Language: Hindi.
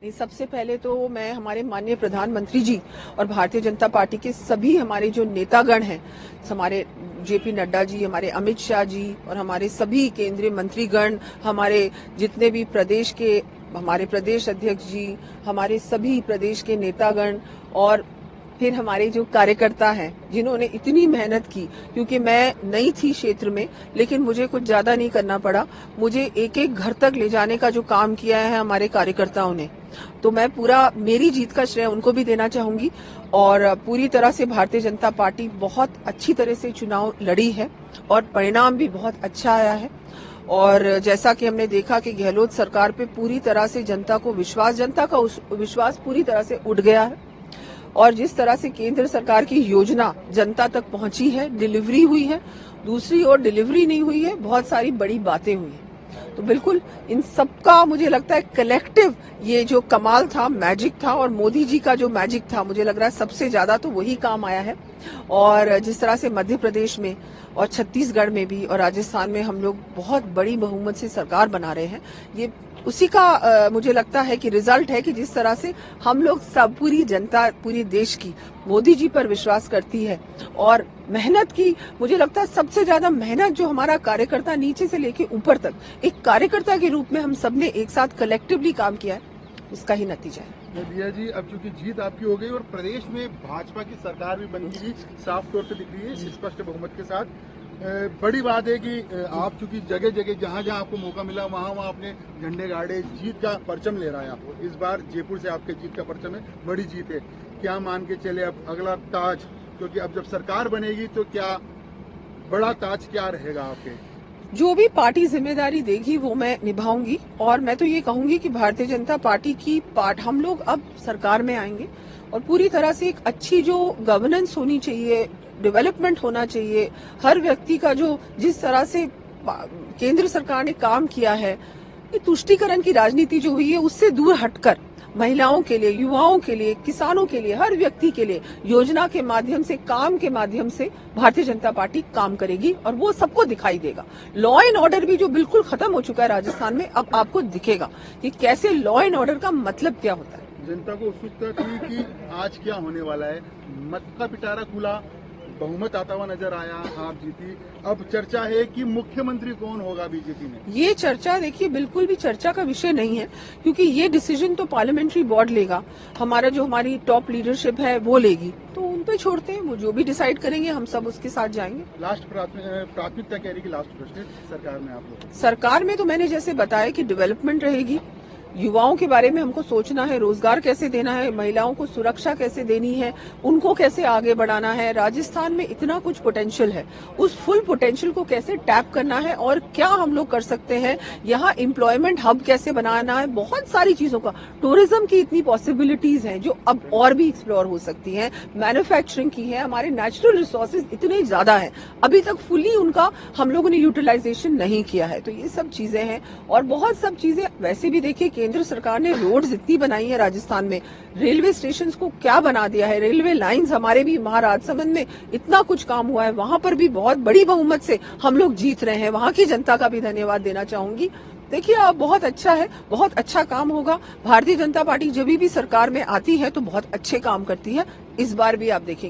सबसे पहले तो मैं हमारे माननीय प्रधानमंत्री जी और भारतीय जनता पार्टी के सभी हमारे जो नेतागण हैं, हमारे जेपी नड्डा जी, हमारे अमित शाह जी और हमारे सभी केंद्रीय मंत्रीगण, हमारे जितने भी प्रदेश के हमारे प्रदेश अध्यक्ष जी, हमारे सभी प्रदेश के नेतागण और फिर हमारे जो कार्यकर्ता हैं जिन्होंने इतनी मेहनत की, क्योंकि मैं नई थी क्षेत्र में, लेकिन मुझे कुछ ज्यादा नहीं करना पड़ा। मुझे एक एक घर तक ले जाने का जो काम किया है हमारे कार्यकर्ताओं ने, तो मैं मेरी जीत का श्रेय उनको भी देना चाहूंगी। और पूरी तरह से भारतीय जनता पार्टी बहुत अच्छी तरह से चुनाव लड़ी है और परिणाम भी बहुत अच्छा आया है। और जैसा कि हमने देखा कि गहलोत सरकार पे पूरी तरह से जनता का विश्वास पूरी तरह से उठ गया है और जिस तरह से केंद्र सरकार की योजना जनता तक पहुंची है, डिलीवरी हुई है, दूसरी ओर डिलीवरी नहीं हुई है, बहुत सारी बड़ी बातें हुई हैं। तो बिल्कुल इन सबका मुझे लगता है कलेक्टिव ये जो कमाल था, मैजिक था, और मोदी जी का जो मैजिक था, मुझे लग रहा है सबसे ज्यादा तो वही काम आया है। और जिस तरह से मध्य प्रदेश में और छत्तीसगढ़ में भी और राजस्थान में हम लोग बहुत बड़ी बहुमत से सरकार बना रहे हैं, ये उसी का मुझे लगता है कि रिजल्ट है कि जिस तरह से हम लोग सब पूरी जनता पूरी देश की मोदी जी पर विश्वास करती है और मेहनत की। मुझे लगता है सबसे ज्यादा मेहनत जो हमारा कार्यकर्ता नीचे से लेके ऊपर तक एक कार्यकर्ता के रूप में हम सबने एक साथ कलेक्टिवली काम किया है, उसका ही नतीजा है। दिया जी, अब चूंकि जीत आपकी हो गई और प्रदेश में भाजपा की सरकार भी बन गई, साफ तौर पे दिख रही है स्पष्ट बहुमत के साथ। बड़ी बात है कि आप चूंकि जगह जगह जहां जहां आपको मौका मिला वहां वहां अपने झंडे गाड़े, जीत का परचम ले रहा है आप। इस बार जयपुर से आपके जीत का परचम है, बड़ी जीत है। क्या मान के चले अब अगला ताज, क्योंकि अब जब सरकार बनेगी तो क्या बड़ा ताज क्या रहेगा आपके? जो भी पार्टी जिम्मेदारी देगी वो मैं निभाऊंगी और मैं तो ये कहूंगी कि भारतीय जनता पार्टी की हम लोग अब सरकार में आएंगे और पूरी तरह से एक अच्छी जो गवर्नेंस होनी चाहिए, डेवलपमेंट होना चाहिए, हर व्यक्ति का जो जिस तरह से केंद्र सरकार ने काम किया है, ये तुष्टीकरण की राजनीति जो हुई है उससे दूर हटकर महिलाओं के लिए, युवाओं के लिए, किसानों के लिए, हर व्यक्ति के लिए योजना के माध्यम से, काम के माध्यम से भारतीय जनता पार्टी काम करेगी और वो सबको दिखाई देगा। लॉ एंड ऑर्डर भी जो बिल्कुल खत्म हो चुका है राजस्थान में, अब आपको दिखेगा कि कैसे लॉ एंड ऑर्डर का मतलब क्या होता है। जनता को उत्सुकता थी कि आज क्या होने वाला है, मत का पिटारा खुला, बहुमत आता हुआ नजर आया, आप जीती। अब चर्चा है कि मुख्यमंत्री कौन होगा बीजेपी में। ये चर्चा देखिए बिल्कुल भी चर्चा का विषय नहीं है, क्योंकि ये डिसीजन तो पार्लियामेंट्री बोर्ड लेगा, हमारी टॉप लीडरशिप है वो लेगी, तो उन पे छोड़ते हैं, वो जो भी डिसाइड करेंगे हम सब उसके साथ जाएंगे। लास्ट प्राथमिकता कह रही कि लास्ट प्रश्न सरकार में आप लोग। सरकार में तो मैंने जैसे बताया कि डेवलपमेंट रहेगी, युवाओं के बारे में हमको सोचना है, रोजगार कैसे देना है, महिलाओं को सुरक्षा कैसे देनी है, उनको कैसे आगे बढ़ाना है। राजस्थान में इतना कुछ पोटेंशियल है, उस फुल पोटेंशियल को कैसे टैप करना है और क्या हम लोग कर सकते हैं, यहाँ एम्प्लॉयमेंट हब कैसे बनाना है, बहुत सारी चीजों का, टूरिज्म की इतनी पॉसिबिलिटीज हैं जो अब और भी एक्सप्लोर हो सकती हैं, मैन्युफैक्चरिंग की है, हमारे नेचुरल रिसोर्सेज इतने ज्यादा हैं, अभी तक फुली उनका हम लोगों ने यूटिलाइजेशन नहीं किया है। तो ये सब चीजें हैं और बहुत सब चीजें वैसे भी देखिए, केंद्र सरकार ने रोड्स इतनी बनाई है राजस्थान में, रेलवे स्टेशंस को क्या बना दिया है, रेलवे लाइंस हमारे भी महाराजसमंद में इतना कुछ काम हुआ है, वहां पर भी बहुत बड़ी बहुमत से हम लोग जीत रहे हैं। वहां की जनता का भी धन्यवाद देना चाहूंगी। देखिए अब बहुत अच्छा है, बहुत अच्छा काम होगा। भारतीय जनता पार्टी जब भी सरकार में आती है तो बहुत अच्छे काम करती है, इस बार भी आप देखेंगे।